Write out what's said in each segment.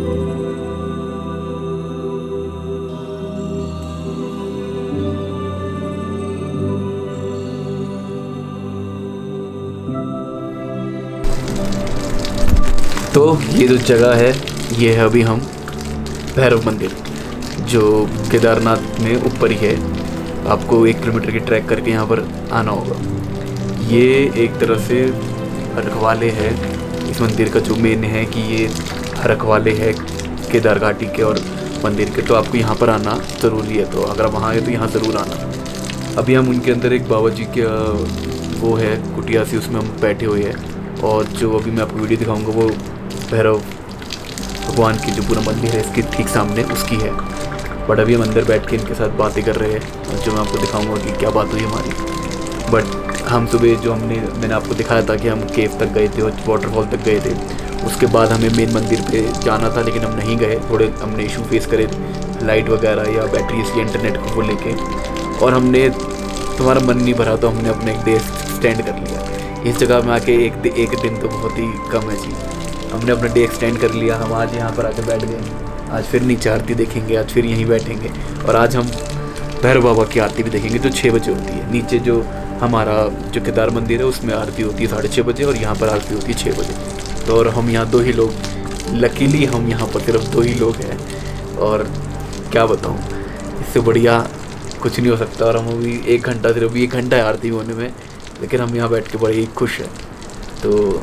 तो ये जो जगह है, ये है अभी हम भैरव मंदिर, जो केदारनाथ में ऊपर ही है। आपको 1 किलोमीटर की ट्रैक करके यहाँ पर आना होगा। ये एक तरह से रखवाले है इस मंदिर का, जो मेन है कि ये रखवाले है केदार घाटी के और मंदिर के। तो आपको यहाँ पर आना ज़रूरी है, तो अगर आप वहाँ आए तो यहाँ ज़रूर आना। अभी हम उनके अंदर एक बाबा जी का वो है कुटिया सी, उसमें हम बैठे हुए हैं। और जो अभी मैं आपको वीडियो दिखाऊंगा वो भैरव भगवान की जो पूरा मंदिर है इसके ठीक सामने उसकी है। बट अभी हम अंदर बैठ के इनके साथ बातें कर रहे हैं, और जो मैं आपको दिखाऊंगा कि क्या बात हुई हमारी। बट हम सुबह जो मैंने आपको दिखाया था कि हम केव तक गए थे और वाटरफॉल तक गए थे, उसके बाद हमें मेन मंदिर पे जाना था, लेकिन हम नहीं गए। थोड़े हमने इशू फेस करे लाइट वगैरह या बैटरी इसकी इंटरनेट को लेके, और हमने तुम्हारा मन नहीं भरा तो हमने अपना एक डे एक्सटेंड कर लिया। इस जगह में आके एक दिन तो बहुत ही कम है जी। हमने अपना डे एक्सटेंड कर लिया। हम आज यहाँ पर आके बैठ गए। आज फिर नीचे आरती देखेंगे, आज फिर यहीं बैठेंगे, और आज हम भैरव बाबा की आरती भी देखेंगे जो 6 बजे होती है। नीचे जो हमारा जो केदार मंदिर है उसमें आरती होती है 6:30 बजे, और यहाँ पर आरती होती है 6 बजे। तो और हम यहाँ 2 ही लोग, लकीली हम यहाँ पर सिर्फ 2 ही लोग हैं, और क्या बताऊँ, इससे बढ़िया कुछ नहीं हो सकता। और हम अभी 1 घंटा, सिर्फ 1 घंटा है आरती होने में, लेकिन हम यहाँ बैठ के बड़े ही खुश हैं। तो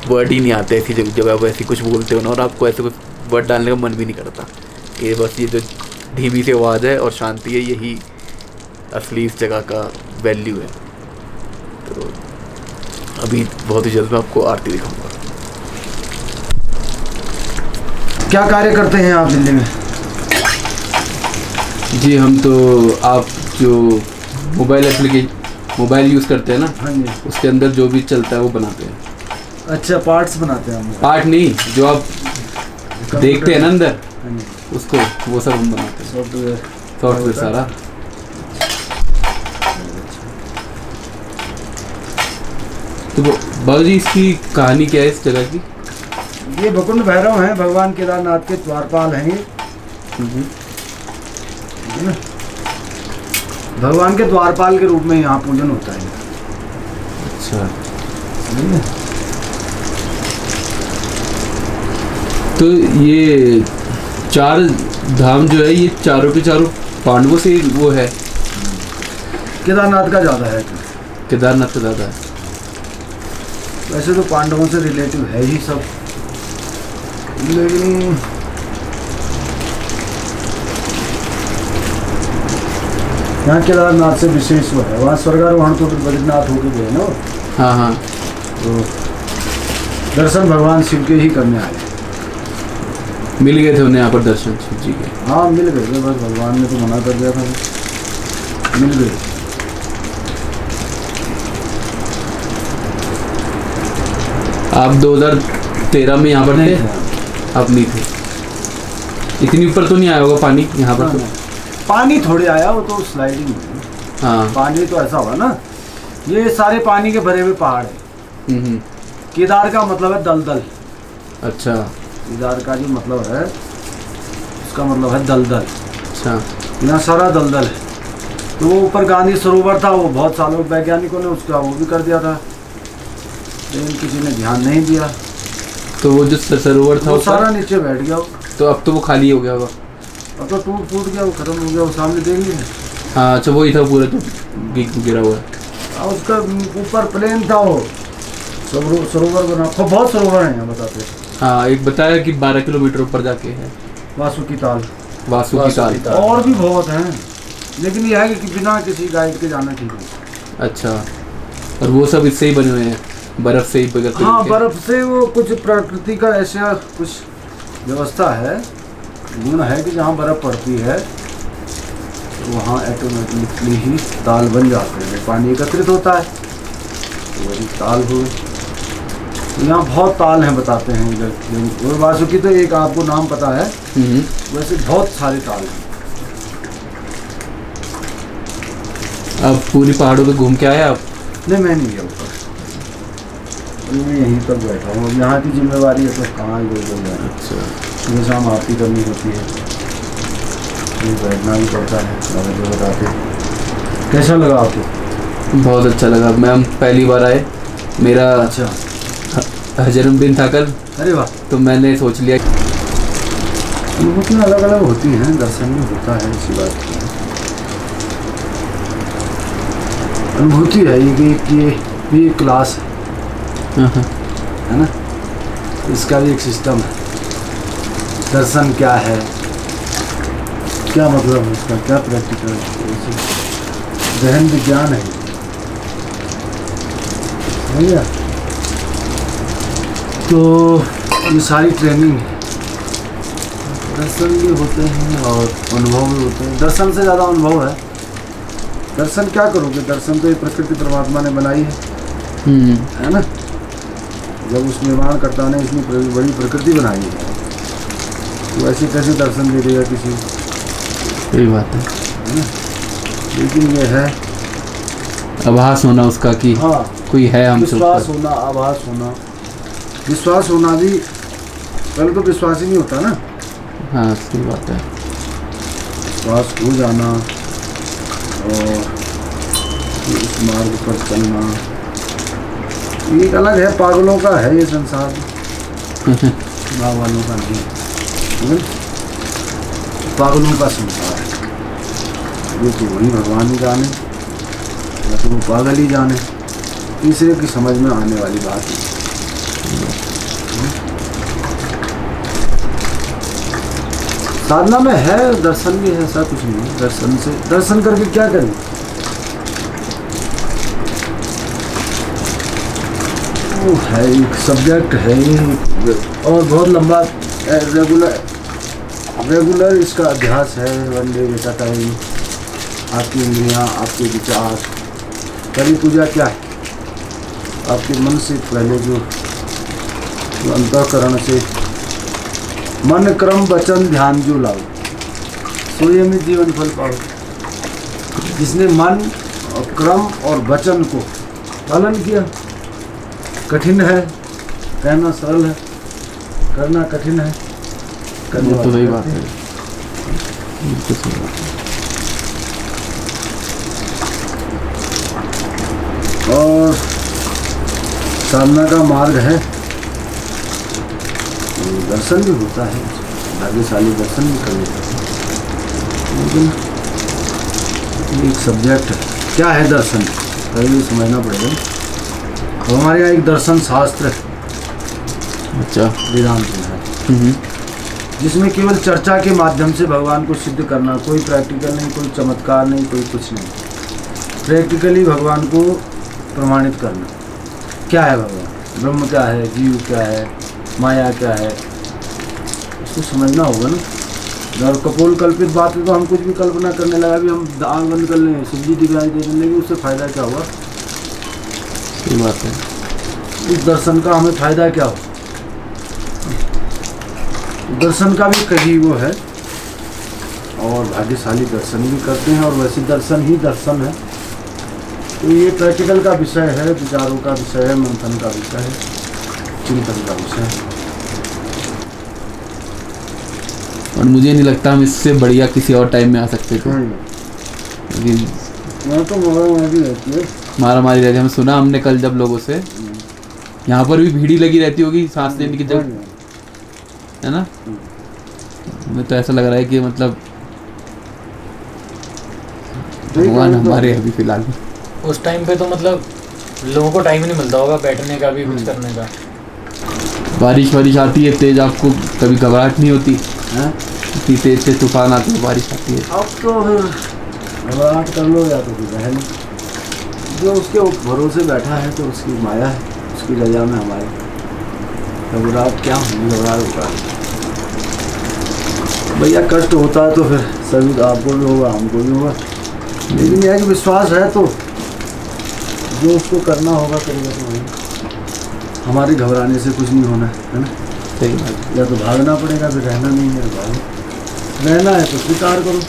वर्ड ही नहीं आते ऐसी जब आप ऐसी कुछ बोलते हो ना, और आपको ऐसे कुछ वर्ड डालने का मन भी नहीं करता। ये बस ये जो धीमी सी आवाज़ है और शांति है, यही असली इस जगह का वैल्यू है। तो अभी बहुत ही जल्द मैं आपको आरती दिखाऊंगा। क्या कार्य करते हैं आप दिल्ली में? जी हम तो, आप जो मोबाइल यूज़ करते हैं ना, हाँ जी, उसके अंदर जो भी चलता है वो बनाते हैं। अच्छा, पार्ट्स बनाते हैं हम? पार्ट नहीं, जो आप देखते हैं ना अंदर, हाँ जी, उसको, वो सब हम बनाते हैं। सॉफ्टवेयर सारा। तो बाबू जी इसकी कहानी क्या है इस जगह की? ये भकुंड भैरव हैं, भगवान केदारनाथ के द्वारपाल हैं ये। भगवान के द्वारपाल के रूप में यहाँ पूजन होता है। अच्छा, तो ये 4 धाम जो है, ये चारों के चारों पांडवों से वो है? केदारनाथ का ज़्यादा है। केदारनाथ का ज़्यादा है। वैसे तो पांडवों से रिलेटिव है ही सब, लेकिन यहाँ केदारनाथ से विशेष वो है। वहाँ स्वर्गारोहण तो बद्रीनाथ होकर गए ना। हाँ हाँ, तो दर्शन भगवान शिव के ही करने आए। मिल गए थे उन्हें यहाँ पर दर्शन शिव जी के? हाँ मिल गए थे, बस भगवान ने तो मना कर दिया था, मिल गए। आप 2013 में यहाँ पर थे? आप नहीं थे। इतनी ऊपर तो नहीं आया होगा पानी यहाँ पर? तो पानी थोड़े आया, वो तो स्लाइडिंग हुई। हाँ, पानी तो ऐसा हुआ ना, ये सारे पानी के भरे हुए पहाड़ है। केदार का मतलब है दलदल। अच्छा, केदार का जो मतलब है, उसका मतलब है दलदल। अच्छा, यहाँ सारा दलदल है। तो वो ऊपर गांधी सरोवर था, वो बहुत सालों वैज्ञानिकों ने उसका वो भी कर दिया था, लेकिन किसी ने ध्यान नहीं दिया। तो वो जो सरोवर था वो सारा नीचे बैठ गया। तो अब तो वो खाली हो गया होगा? अब तो टूट गया, वो खत्म हो गया। वो सामने देख लीजिए। हाँ, अच्छा, वही था पूरा, तो गिरा हुआ है। उसका ऊपर प्लेन था, वो सरोवर बना। बहुत सरोवर है यहाँ बताते हैं। हाँ, एक बताया कि 12 किलोमीटर ऊपर जाके है वासुकी ताल। और भी बहुत हैं, लेकिन यह है कि बिना किसी गाइड के जाना ठीक है। अच्छा, और वो सब इससे ही बने हुए हैं, बर्फ से ही? हाँ, बर्फ से। वो कुछ प्रकृति का ऐसा कुछ व्यवस्था है, गुण है कि जहाँ बर्फ पड़ती है तो वहाँ ऑटोमेटिकली ही ताल बन जाते हैं। पानी एकत्रित होता है तो वही ताल हुए। यहाँ बहुत ताल हैं बताते हैं इधर। वासुकी तो एक आपको नाम पता है, वैसे बहुत सारे ताल हैं। अब पूरी पहाड़ों पे घूम के आए आप? नहीं, मैं नहीं गया ऊपर। अभी मैं यहीं पर बैठा हूँ। यहाँ की जिम्मेवारी है तो कहाँ इधर उधर जाए। अच्छा, सुबह शाम आरती करनी होती है, फिर बैठना भी पड़ता है। बाबा जो बताते। कैसा लगा आपको? बहुत अच्छा लगा मैम, पहली बार आए, मेरा अच्छा, जन्मदिन था कल, अरे वाह। तो मैंने सोच लिया। अनुभूतियाँ अलग अलग होती हैं, दर्शन भी होता है, इसी बात की अनुभूति है ये कि ये क्लास है ना, इसका भी एक सिस्टम है। दर्शन क्या है, क्या मतलब है इसका, क्या प्रैक्टिकल गहन विज्ञान है भैया। तो ये सारी ट्रेनिंग है, दर्शन भी होते हैं और अनुभव भी होते हैं। दर्शन से ज़्यादा अनुभव है। दर्शन क्या करोगे, दर्शन तो ये प्रकृति परमात्मा ने बनाई है ना। जब उस निर्माणकर्ता ने इतनी बड़ी प्रकृति बनाई है तो ऐसे कैसे दर्शन दे देगा किसी, सही बात है ना। लेकिन ये है आभास होना उसका कि हाँ, कोई है हम विश्वास होना, आभास होना। विश्वास होना भी, पहले तो विश्वास ही नहीं होता ना। हाँ सही बात है। विश्वास हो जाना और इस मार्ग पर चलना, ये एक अलग है, पागलों का है ये संसार, माँ वालों का नहीं, पागलों का संसार है। ये तो वही भगवान ही जाने या तो वो पागल ही जाने, तीसरे की समझ में आने वाली बात है। साधना में है, दर्शन भी है, ऐसा कुछ नहीं है। दर्शन से, दर्शन करके क्या करें, वो है एक सब्जेक्ट है ये, और बहुत लंबा रेगुलर इसका अभ्यास है। वन डे बेटा टाइम, आपकी इंद्रियाँ, आपके विचार। करी पूजा क्या है, आपके मन से पहले जो अंतःकरण से मन क्रम वचन ध्यान जो लाओ, सोए में जीवन फल पाओ। जिसने मन और क्रम और वचन को पालन किया, कठिन है कहना सरल है, करना कठिन है, करने तो सही वाले बात करते है, हैं। बिल्कुल सही बात है। और साधना का मार्ग है, दर्शन भी होता है, भाग्यशाली दर्शन भी कर लेते हैं। लेकिन एक सब्जेक्ट है, क्या है दर्शन, पहले समझना पड़ेगा। अब हमारे यहाँ एक दर्शन शास्त्र है, अच्छा, वेदांत में है, जिसमें केवल चर्चा के माध्यम से भगवान को सिद्ध करना, कोई प्रैक्टिकल नहीं, कोई चमत्कार नहीं, कोई कुछ नहीं, प्रैक्टिकली भगवान को प्रमाणित करना। क्या है भगवान, ब्रह्म क्या है, जीव क्या है, माया क्या है, इसको समझना होगा ना। और कपोल कल्पित बात है तो हम कुछ भी कल्पना करने लगा, भी हम आँख बंद कर लें, शिव जी दिखाई दे देने लगे, उससे फ़ायदा क्या हुआ। सही बात है। इस दर्शन का हमें फ़ायदा क्या हो। दर्शन का भी कहीं वो है, और भाग्यशाली दर्शन भी करते हैं, और वैसे दर्शन ही दर्शन है। तो ये प्रैक्टिकल का विषय है, विचारों का विषय है, मंथन का विषय है, चिंतन का विषय है। और मुझे नहीं लगता हम इससे बढ़िया किसी और टाइम में आ सकते थे, लेकिन यहाँ तो मारी रहती है, मारा मारी रहती है। हम सुना हमने कल जब लोगों से, यहाँ पर भी भीड़ लगी रहती होगी सांस लेने की जब, है ना। हमें तो ऐसा लग रहा है कि मतलब भगवान हमारे अभी फिलहाल उस टाइम पे तो मतलब लोगों को टाइम ही नहीं मिलता होगा बैठने का भी, कुछ करने का। बारिश वारिश आती है तेज, आपको कभी घबराहट नहीं होती हैं? इतनी तेज से तूफान आती है, बारिश आती है। अब तो घबराहट कर लो या तो कुछ है नहीं, जो उसके भरोसे बैठा है तो उसकी माया है, उसकी रजा में हमारी घबराहट क्या होगी, घबराहट होगा भैया, कष्ट होता है तो फिर सभी, आपको भी होगा, हमको भी होगा। लेकिन यह कि विश्वास है तो जो उसको करना होगा करेगा, तो वही। हमारे घबराने से कुछ नहीं होना है ना। सही बात। या तो भागना पड़ेगा, फिर रहना नहीं है, भागो। रहना है तो स्वीकार करो।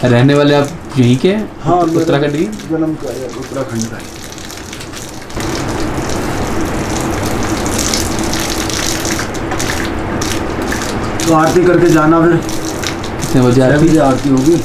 रहने वाले आप यहीं के हैं? हाँ, उत्तराखंड की? जन्म का है, उत्तराखंड का है। तो आरती करके जाना फिर। कितने बजे 6 बजे आरती होगी।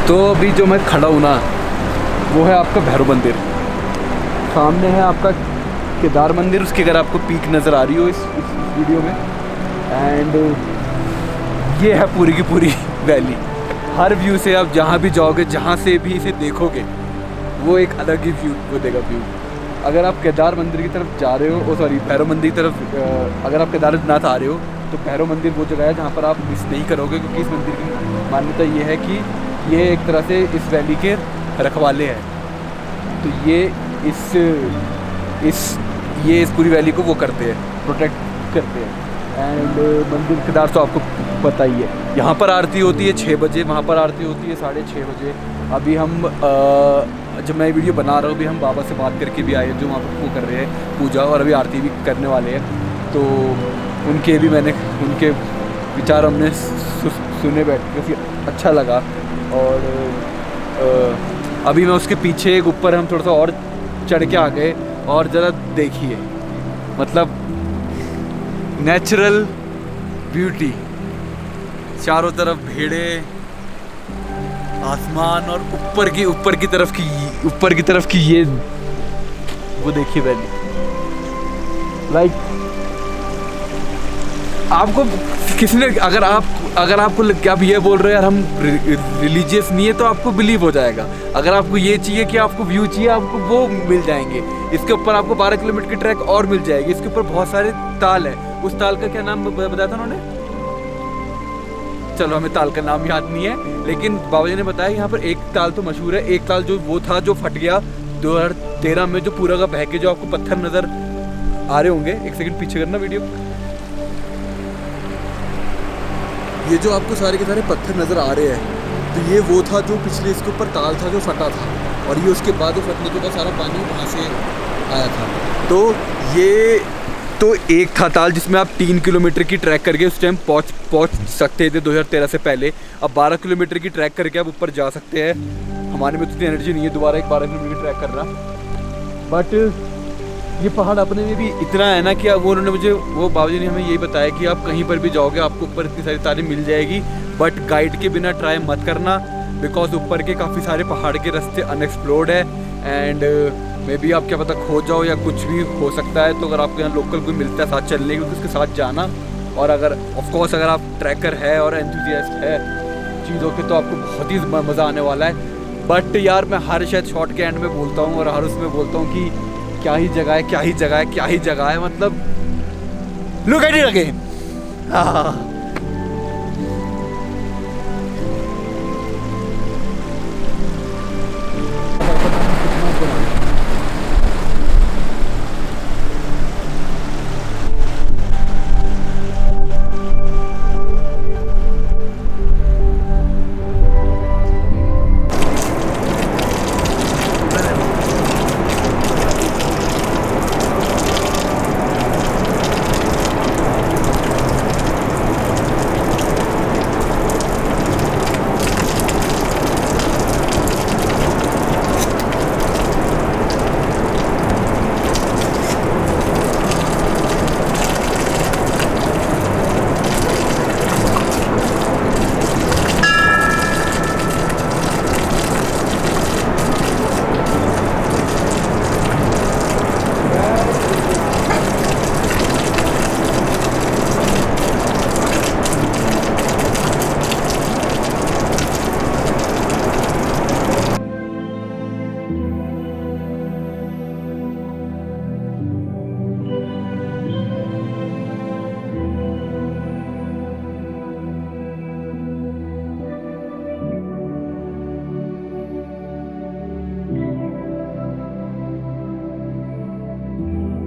तो अभी जो मैं खड़ा हूँ ना वो है आपका भैरव मंदिर। सामने है आपका केदार मंदिर, उसकी अगर आपको पीक नज़र आ रही हो इस वीडियो में। एंड ये है पूरी की पूरी वैली। हर व्यू से आप जहाँ भी जाओगे, जहाँ से भी इसे देखोगे, वो एक अलग ही व्यू देगा व्यू। अगर आप केदार मंदिर की तरफ जा रहे हो, सॉरी भैरव मंदिर की तरफ, अगर आप केदारनाथ आ रहे हो तो भैरव मंदिर वो जगह है जहाँ पर आप मिस नहीं करोगे, क्योंकि इस मंदिर की मान्यता ये है कि ये एक तरह से इस वैली के रखवाले हैं। तो ये इस पूरी वैली को वो करते हैं, प्रोटेक्ट करते हैं। एंड मंदिर केदार तो आपको पता ही है। यहाँ पर आरती होती है 6 बजे, वहाँ पर आरती होती है 6:30 बजे। अभी हम जब मैं वीडियो बना रहा हूँ अभी हम बाबा से बात करके भी आए हैं जो वहाँ पर वो कर रहे हैं पूजा, और अभी आरती भी करने वाले हैं। तो उनके भी मैंने उनके विचार हमने सुने बैठ के अच्छा लगा। और अभी मैं उसके पीछे एक ऊपर हम थोड़ा सा और चढ़ के आ गए, और ज़रा देखिए मतलब नेचुरल ब्यूटी, चारों तरफ भीड़े, आसमान, और ऊपर की तरफ की ये वो देखिए वैली। लाइक आपको किसी ने अगर आपको आप ये बोल रहे हो यार हम रिलीजियस नहीं है तो आपको बिलीव हो जाएगा। अगर आपको ये चाहिए कि आपको व्यू चाहिए आपको वो मिल जाएंगे। इसके ऊपर आपको 12 किलोमीटर की ट्रैक और मिल जाएगी। इसके ऊपर बहुत सारे ताल है। उस ताल का क्या नाम बताया था उन्होंने, चलो हमें ताल का नाम याद नहीं है, लेकिन बाबा जी ने बताया यहाँ पर एक ताल तो मशहूर है। एक ताल जो वो था जो फट गया 2013 में, जो पूरा का बह के जो आपको पत्थर नजर आ रहे होंगे। एक सेकंड पीछे करना वीडियो। ये जो आपको सारे के सारे पत्थर नजर आ रहे हैं तो ये वो था जो पिछले इसके ऊपर ताल था जो फटा था, और ये उसके बाद वो फटने के बाद सारा पानी वहाँ से आया था। तो ये तो एक था ताल जिसमें आप 3 किलोमीटर की ट्रैक करके उस टाइम पहुँच सकते थे 2013 से पहले। अब 12 किलोमीटर की ट्रैक करके आप ऊपर जा सकते हैं। हमारे में तो इतनी एनर्जी नहीं है दोबारा एक 12 किलोमीटर की ट्रैक करना, बट ये पहाड़ अपने में भी इतना है ना कि वो उन्होंने मुझे वो बाबा जी ने हमें यही बताया कि आप कहीं पर भी जाओगे आपको ऊपर इतनी सारी तालीम मिल जाएगी, बट गाइड के बिना ट्राई मत करना, बिकॉज ऊपर के काफ़ी सारे पहाड़ के रास्ते अनएक्सप्लोर्ड है। एंड मे बी आप क्या पता खो जाओ या कुछ भी हो सकता है। तो अगर आपको यहाँ लोकल कोई मिलता है साथ चलने के तो उसके साथ जाना। और अगर ऑफकोर्स अगर आप ट्रैकर है और एंथुसियास्ट है चीज़ों के तो आपको बहुत ही मज़ा आने वाला है। बट यार मैं हर शायद शॉर्ट के एंड में बोलता हूँ और हर उसमें बोलता हूँ कि क्या ही जगह है, क्या ही जगह है, क्या ही जगह है। मतलब लुक एट इट अगेन।